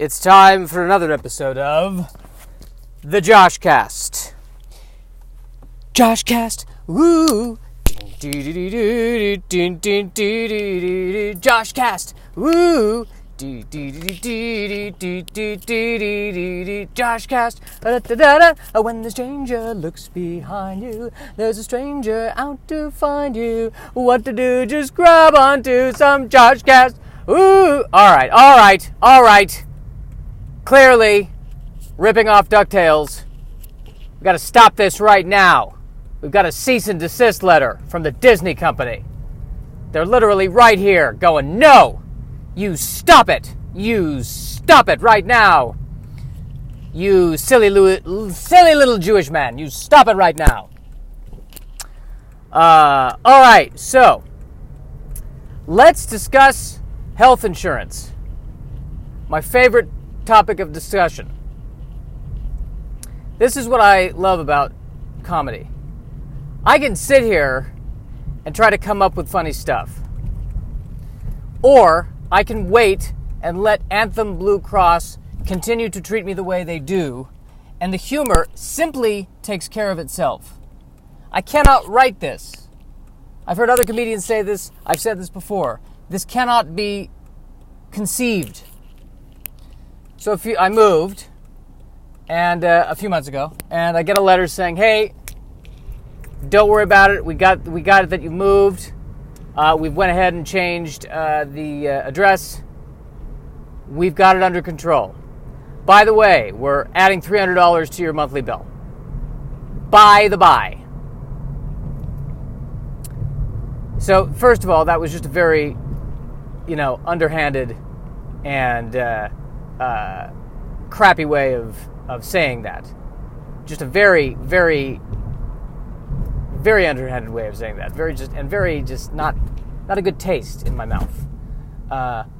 It's time for another episode of the Joshcast. Joshcast, woo! Joshcast, woo! Joshcast, when the stranger looks behind you, there's a stranger out to find you. What to do? Just grab onto some Joshcast. Ooh! All right. Clearly, ripping off DuckTales. We've got to stop this right now. We've got a cease and desist letter from the Disney company. They're literally right here going, no! You stop it! You stop it right now! You silly little Jewish man. You stop it right now. Alright, so let's discuss health insurance. My favorite topic of discussion. This is what I love about comedy. I can sit here and try to come up with funny stuff. Or I can wait and let Anthem Blue Cross continue to treat me the way they do, and the humor simply takes care of itself. I cannot write this. I've heard other comedians say this. I've said this before. This cannot be conceived. So I moved, and a few months ago, and I get a letter saying, "Hey, don't worry about it. We got it that you moved. We've went ahead and changed the address. We've got it under control. By the way, we're adding $300 to your monthly bill. By the by." So first of all, that was just a very, underhanded and crappy way of saying that. Just a very, very, very underhanded way of saying that. Very not a good taste in my mouth.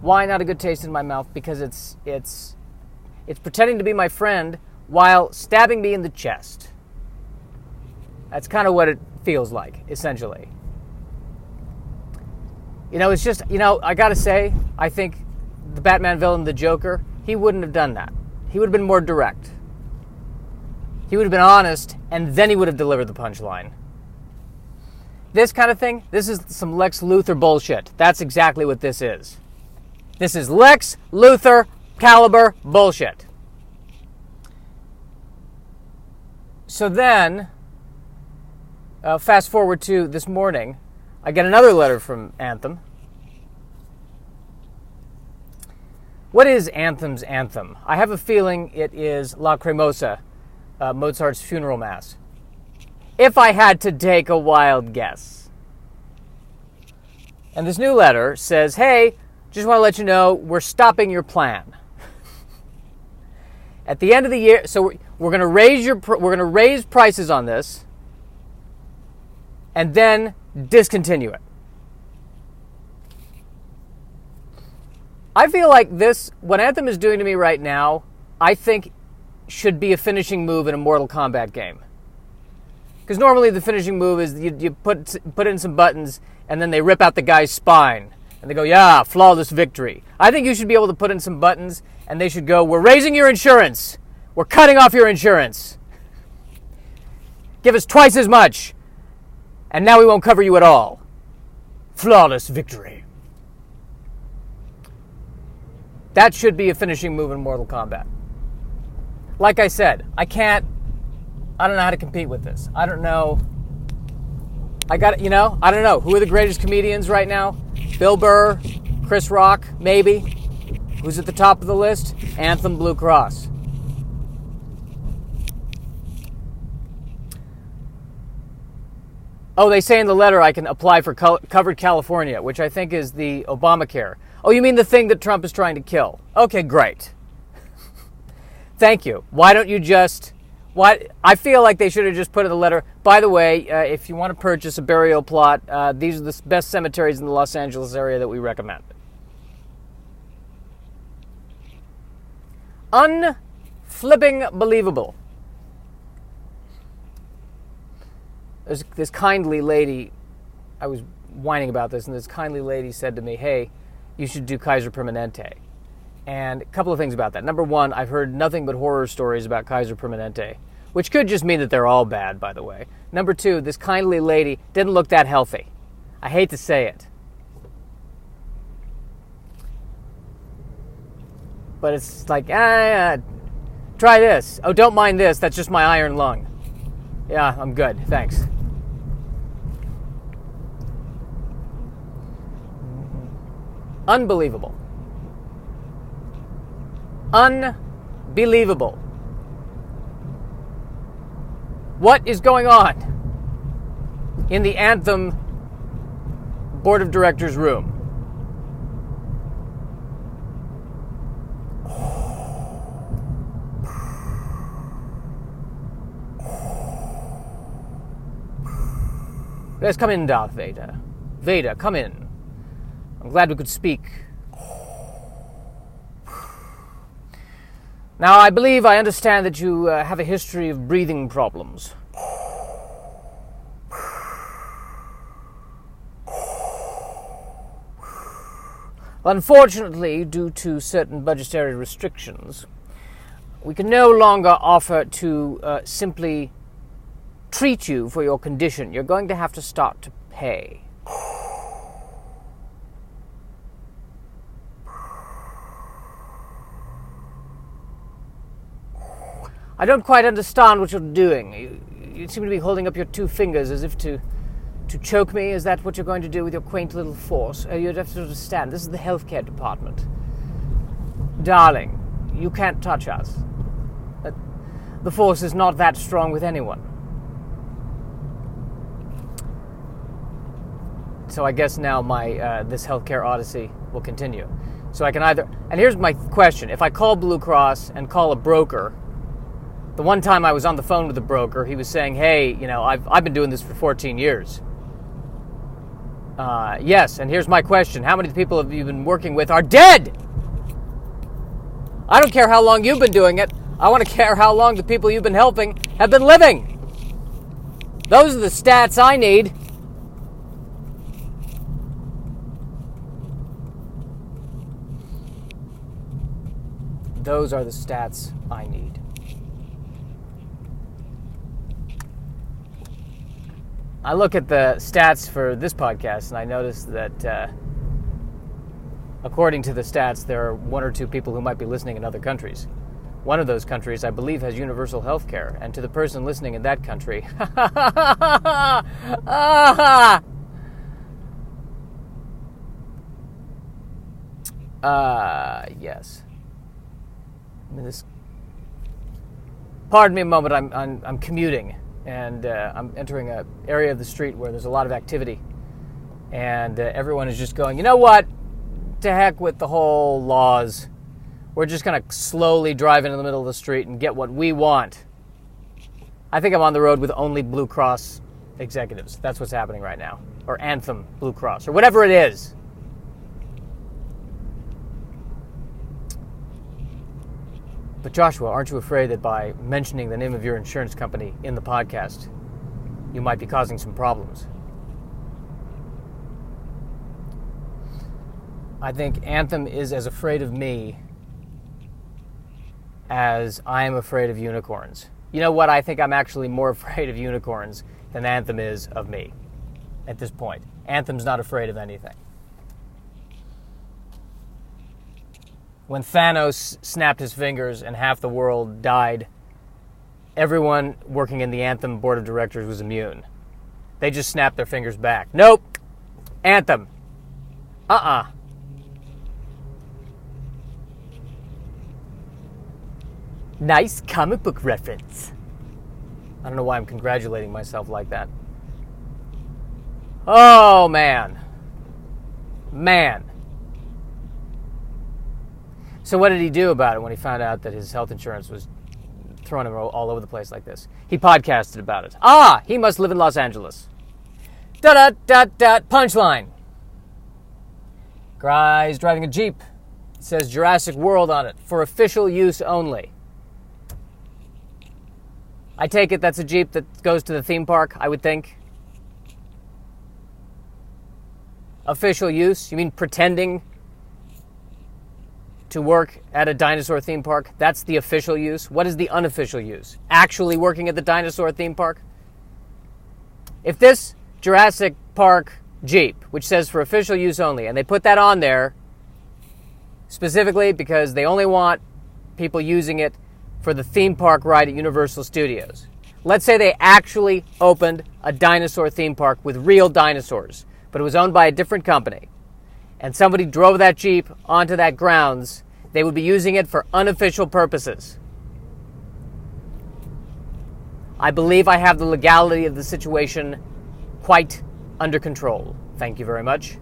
Why not a good taste in my mouth? Because it's pretending to be my friend while stabbing me in the chest. That's kind of what it feels like, essentially. It's just, I gotta say, I think the Batman villain, the Joker, he wouldn't have done that. He would have been more direct. He would have been honest, and then he would have delivered the punchline. This kind of thing, this is some Lex Luthor bullshit. That's exactly what this is. This is Lex Luthor caliber bullshit. So then, fast forward to this morning, I get another letter from Anthem. What is Anthem's anthem? I have a feeling it is La Cremosa, Mozart's funeral mass. If I had to take a wild guess. And this new letter says, "Hey, just want to let you know we're stopping your plan. At the end of the year, so we're going to raise prices on this, and then discontinue it." I feel like what Anthem is doing to me right now, I think should be a finishing move in a Mortal Kombat game. Because normally the finishing move is you put in some buttons and then they rip out the guy's spine. And they go, "Yeah, flawless victory." I think you should be able to put in some buttons and they should go, "We're raising your insurance. We're cutting off your insurance. Give us twice as much. And now we won't cover you at all. Flawless victory." That should be a finishing move in Mortal Kombat. Like I said, I don't know how to compete with this. I don't know. I don't know. Who are the greatest comedians right now? Bill Burr, Chris Rock, maybe. Who's at the top of the list? Anthem Blue Cross. Oh, they say in the letter I can apply for Covered California, which I think is the Obamacare. Oh, you mean the thing that Trump is trying to kill? Okay, great. Thank you. Why don't you just... I feel like they should have just put in the letter, "By the way, if you want to purchase a burial plot, these are the best cemeteries in the Los Angeles area that we recommend." Unflipping believable. There's this kindly lady, I was whining about this, and this kindly lady said to me, "Hey, you should do Kaiser Permanente." And a couple of things about that. Number one, I've heard nothing but horror stories about Kaiser Permanente, which could just mean that they're all bad, by the way. Number two, this kindly lady didn't look that healthy. I hate to say it. But it's like, try this. Oh, don't mind this. That's just my iron lung. Yeah, I'm good. Thanks. Unbelievable. Unbelievable. What is going on in the Anthem Board of Directors room? Let's come in, Darth Vader. Vader, come in. I'm glad we could speak. Now, I believe I understand that you have a history of breathing problems. Unfortunately, due to certain budgetary restrictions, we can no longer offer to simply treat you for your condition. You're going to have to start to pay. I don't quite understand what you're doing. You seem to be holding up your two fingers as if to choke me. Is that what you're going to do with your quaint little force? You'd have to understand, this is the healthcare department. Darling, you can't touch us. The force is not that strong with anyone. So I guess now my this healthcare odyssey will continue. So I can either... And here's my question. If I call Blue Cross and call a broker... The one time I was on the phone with a broker, he was saying, hey, I've been doing this for 14 years. Yes, and here's my question. How many people have you been working with are dead? I don't care how long you've been doing it. I want to care how long the people you've been helping have been living. Those are the stats I need. Those are the stats I need. I look at the stats for this podcast, and I notice that, according to the stats, there are one or two people who might be listening in other countries. One of those countries, I believe, has universal health care, and to the person listening in that country, yes. I mean, pardon me a moment. I'm commuting. And I'm entering an area of the street where there's a lot of activity. And everyone is just going, you know what? To heck with the whole laws. We're just going to slowly drive into the middle of the street and get what we want. I think I'm on the road with only Blue Cross executives. That's what's happening right now. Or Anthem Blue Cross. Or whatever it is. But Joshua, aren't you afraid that by mentioning the name of your insurance company in the podcast, you might be causing some problems? I think Anthem is as afraid of me as I am afraid of unicorns. You know what? I think I'm actually more afraid of unicorns than Anthem is of me at this point. Anthem's not afraid of anything. When Thanos snapped his fingers and half the world died, everyone working in the Anthem Board of Directors was immune. They just snapped their fingers back. Nope. Anthem. Nice comic book reference. I don't know why I'm congratulating myself like that. Oh, man. So what did he do about it when he found out that his health insurance was throwing him all over the place like this? He podcasted about it. He must live in Los Angeles. Punchline. Guy's driving a Jeep. It says Jurassic World on it, for official use only. I take it that's a Jeep that goes to the theme park, I would think. Official use? You mean pretending to work at a dinosaur theme park? That's the official use. What is the unofficial use? Actually working at the dinosaur theme park? If this Jurassic Park Jeep, which says for official use only, and they put that on there specifically because they only want people using it for the theme park ride at Universal Studios. Let's say they actually opened a dinosaur theme park with real dinosaurs, but it was owned by a different company, and somebody drove that Jeep onto that grounds, they would be using it for unofficial purposes. I believe I have the legality of the situation quite under control. Thank you very much.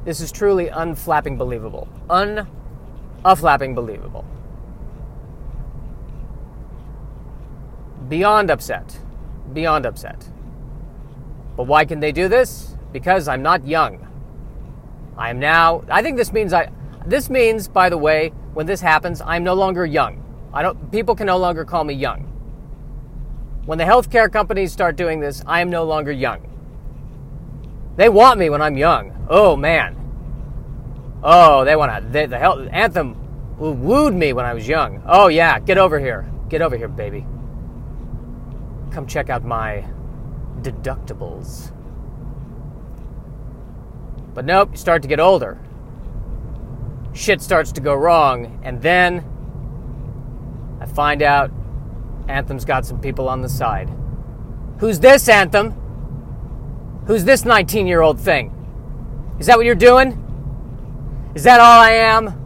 This is truly unflapping believable. Unflapping believable. Beyond upset. Beyond upset. But why can they do this? Because I'm not young. I am now, I think this means, by the way, when this happens, I'm no longer young. People can no longer call me young. When the healthcare companies start doing this, I am no longer young. They want me when I'm young. Oh, man. Oh, they want to. The Anthem wooed me when I was young. Oh, yeah. Get over here. Get over here, baby. Come check out my deductibles. But nope, you start to get older. Shit starts to go wrong. And then I find out Anthem's got some people on the side. Who's this, Anthem? Who's this 19-year-old thing? Is that what you're doing? Is that all I am?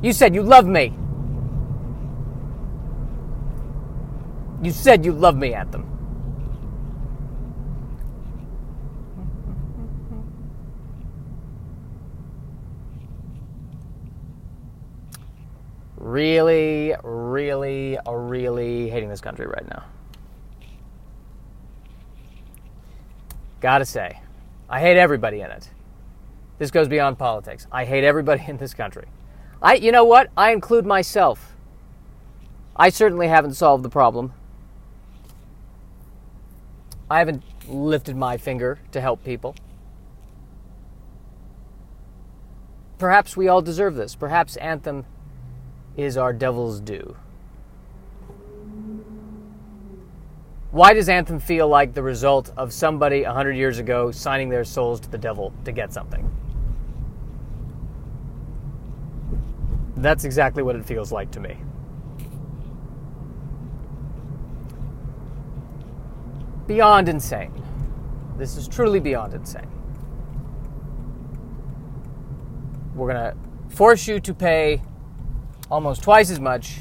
You said you love me. You said you love me, Anthem. Really, really, really hating this country right now. Gotta say, I hate everybody in it. This goes beyond politics. I hate everybody in this country. You know what? I include myself. I certainly haven't solved the problem. I haven't lifted my finger to help people. Perhaps we all deserve this. Perhaps Anthem is our devil's due. Why does Anthem feel like the result of somebody 100 years ago signing their souls to the devil to get something? That's exactly what it feels like to me. Beyond insane. This is truly beyond insane. We're going to force you to pay almost twice as much,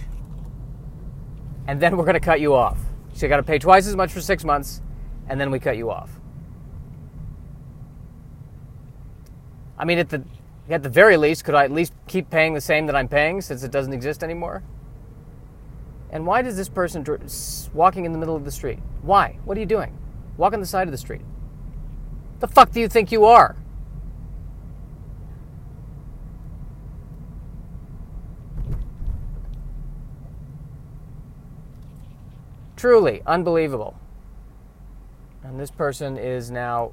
and then we're going to cut you off. So you got to pay twice as much for 6 months, and then we cut you off. I mean, at the very least, could I at least keep paying the same that I'm paying since it doesn't exist anymore? And why does this person walking in the middle of the street? Why? What are you doing? Walk on the side of the street. The fuck do you think you are? Truly unbelievable. And this person is now...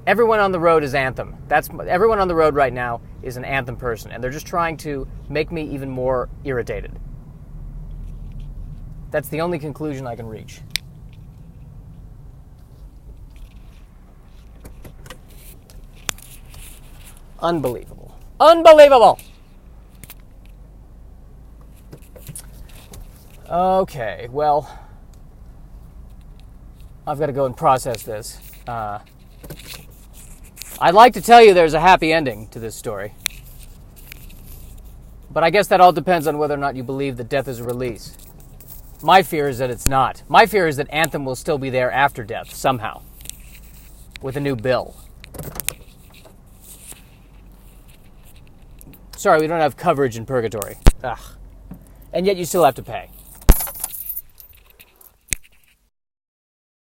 Everyone on the road is Anthem. Everyone on the road right now is an Anthem person, and they're just trying to make me even more irritated. That's the only conclusion I can reach. Unbelievable. Unbelievable! Okay, well, I've got to go and process this. I'd like to tell you there's a happy ending to this story. But I guess that all depends on whether or not you believe that death is a release. My fear is that it's not. My fear is that Anthem will still be there after death, somehow. With a new bill. Sorry, we don't have coverage in purgatory. Ugh. And yet you still have to pay.